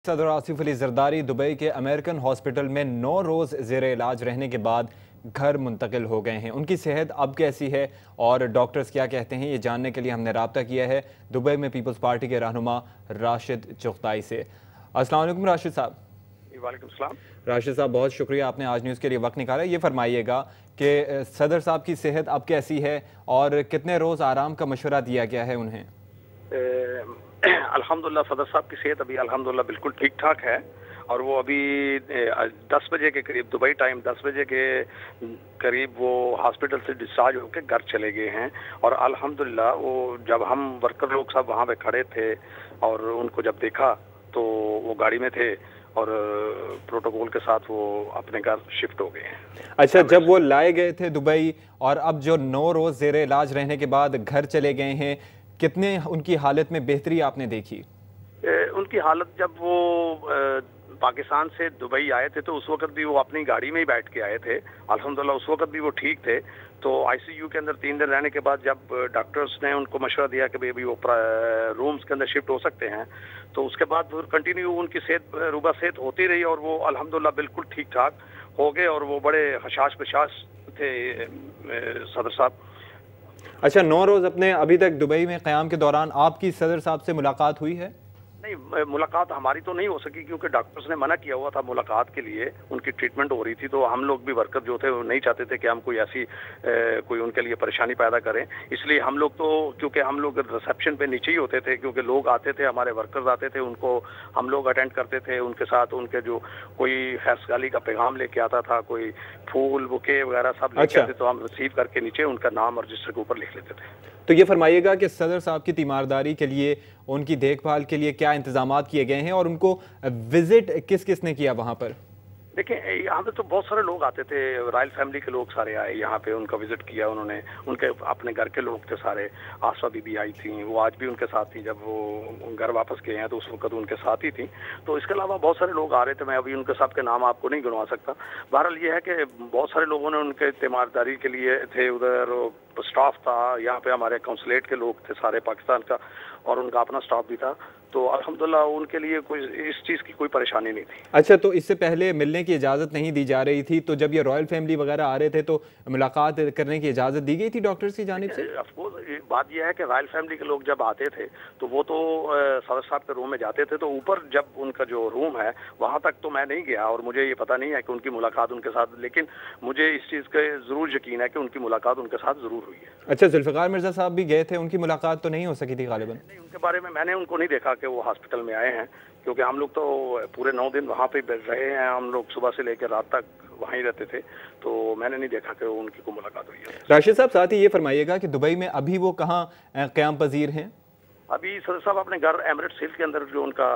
सदर आसिफ अली जरदारी दुबई के American hospital में 9 रोज़ ज़ेरे इलाज रहने के बाद घर मुंतकिल हो गए हैं। उनकी सेहत अब कैसी है और डॉक्टर्स क्या कहते हैं, ये जानने के लिए हमने रब्ता किया है दुबई में पीपल्स पार्टी के रहनुमा राशिद चुगताई से। अस्सलाम वालेकुम राशिद साहब। वालेकुम सलाम। राशिद साहब, बहुत शुक्रिया, आपने आज न्यूज़ के लिए वक्त निकाला। ये फरमाइएगा कि सदर साहब की सेहत अब कैसी है और कितने रोज़ आराम का मशवरा दिया गया है उन्हें? अल्हम्दुलिल्लाह सदर साहब की सेहत अभी अल्हम्दुलिल्लाह बिल्कुल ठीक ठाक है और वो अभी 10 बजे के करीब दुबई टाइम 10 बजे के करीब वो हॉस्पिटल से डिस्चार्ज होकर घर चले गए हैं। और अल्हम्दुलिल्लाह वो जब हम वर्कर लोग सब वहाँ पे खड़े थे और उनको जब देखा तो वो गाड़ी में थे और प्रोटोकॉल के साथ वो अपने घर शिफ्ट हो गए हैं। अच्छा, जब वो लाए गए थे दुबई और अब जो 9 रोज़ ज़ेरे इलाज रहने के बाद घर चले गए हैं, कितने उनकी हालत में बेहतरी आपने देखी? उनकी हालत जब वो पाकिस्तान से दुबई आए थे तो उस वक्त भी वो अपनी गाड़ी में ही बैठ के आए थे। अल्हम्दुलिल्लाह उस वक्त भी वो ठीक थे। तो आईसीयू के अंदर 3 दिन रहने के बाद जब डॉक्टर्स ने उनको मशवरा दिया कि भाई वो रूम्स के अंदर शिफ्ट हो सकते हैं, तो उसके बाद कंटिन्यू उनकी सेहत रूबा सेहत होती रही और वो अल्हम्दुलिल्लाह बिल्कुल ठीक ठाक हो गए और वो बड़े हशाश बशाश थे सदर साहब। अच्छा, 9 रोज़ अपने अभी तक दुबई में क़याम के दौरान आपकी सदर साहब से मुलाकात हुई है? नहीं, मुलाकात हमारी तो नहीं हो सकी क्योंकि डॉक्टर्स ने मना किया हुआ था मुलाकात के लिए। उनकी ट्रीटमेंट हो रही थी तो हम लोग भी वर्कर जो थे वो नहीं चाहते थे कि हम कोई ऐसी कोई उनके लिए परेशानी पैदा करें। इसलिए हम लोग तो क्योंकि हम लोग रिसेप्शन पे नीचे ही होते थे, क्योंकि लोग आते थे, हमारे वर्कर्स आते थे, उनको हम लोग अटेंड करते थे। उनके साथ उनके जो कोई खैरसगाली का पैगाम लेके आता था, कोई फूल बुके वगैरह सब लेके आते, तो हम रिसीव करके नीचे उनका नाम रजिस्टर के ऊपर लिख लेते थे। तो ये फरमाइएगा कि सदर साहब की तीमारदारी के लिए, उनकी देखभाल के लिए क्या इंतजामात किए गए हैं और उनको विजिट किस किस ने किया वहाँ पर? देखिए, यहाँ पे तो बहुत सारे लोग आते थे, रॉयल फैमिली के लोग सारे आए यहाँ पे, उनका विजिट किया उन्होंने। उनके अपने घर के लोग थे सारे। आसफा बीबी आई थी, वो आज भी उनके साथ थी। जब वो घर वापस गए हैं तो उस वक्त उनके साथ ही थी। तो इसके अलावा बहुत सारे लोग आ रहे थे, मैं अभी उनके सबके नाम आपको नहीं गिनवा सकता। बहरहाल ये है कि बहुत सारे लोगों ने उनके तीमारदारी के लिए थे। उधर स्टाफ था, यहाँ पे हमारे काउंसलेट के लोग थे सारे पाकिस्तान का, और उनका अपना स्टाफ भी था। तो अल्हम्दुलिल्लाह उनके लिए कोई इस चीज़ की कोई परेशानी नहीं थी। अच्छा, तो इससे पहले मिलने की इजाज़त नहीं दी जा रही थी, तो जब ये रॉयल फैमिली वगैरह आ रहे थे तो मुलाकात करने की इजाज़त दी गई थी डॉक्टर्स की जानिब से? अफकोर्स बात यह है कि रॉयल फैमिली के लोग जब आते थे तो वो तो सदर साहब के रूम में जाते थे, तो ऊपर जब उनका जो रूम है वहाँ तक तो मैं नहीं गया और मुझे ये पता नहीं है कि उनकी मुलाकात उनके साथ, लेकिन मुझे इस चीज़ का ज़रूर यकीन है कि उनकी मुलाकात उनके साथ ज़रूर हुई है। अच्छा, जुल्फ़िकार मिर्ज़ा साहब भी गए थे, उनकी मुलाकात तो नहीं हो सकी थी गालिबन? नहीं, उनके बारे में मैंने उनको नहीं देखा कि वो हॉस्पिटल में आए हैं, क्योंकि हम लोग तो पूरे 9 दिन वहाँ पे रहे हैं। हम लोग सुबह से लेकर रात तक वहीं रहते थे, तो मैंने नहीं देखा कि उनकी को मुलाकात हुई है। राशिद साहब, साथ ही ये फरमाइएगा कि दुबई में अभी वो कहाँ क़याम पजीर हैं? अभी सदर साहब अपने घर एमिरेट्स हिल के अंदर जो उनका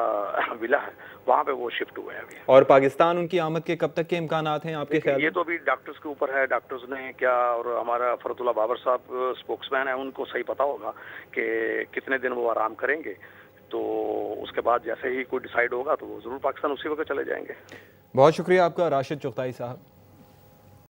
विला है वहाँ पे वो शिफ्ट हुए हैं अभी। और पाकिस्तान उनकी आमद के कब तक के इम्कानात हैं आपके ख्याल में? ये तो अभी डॉक्टर्स के ऊपर है, डॉक्टर्स ने क्या, और हमारा फरतुल्ला बाबर साहब स्पोक्समैन है, उनको सही पता होगा कि कितने दिन वो आराम करेंगे। तो उसके बाद जैसे ही कोई डिसाइड होगा तो वो ज़रूर पाकिस्तान उसी वक्त चले जाएंगे। बहुत शुक्रिया आपका राशिद चुगताई साहब।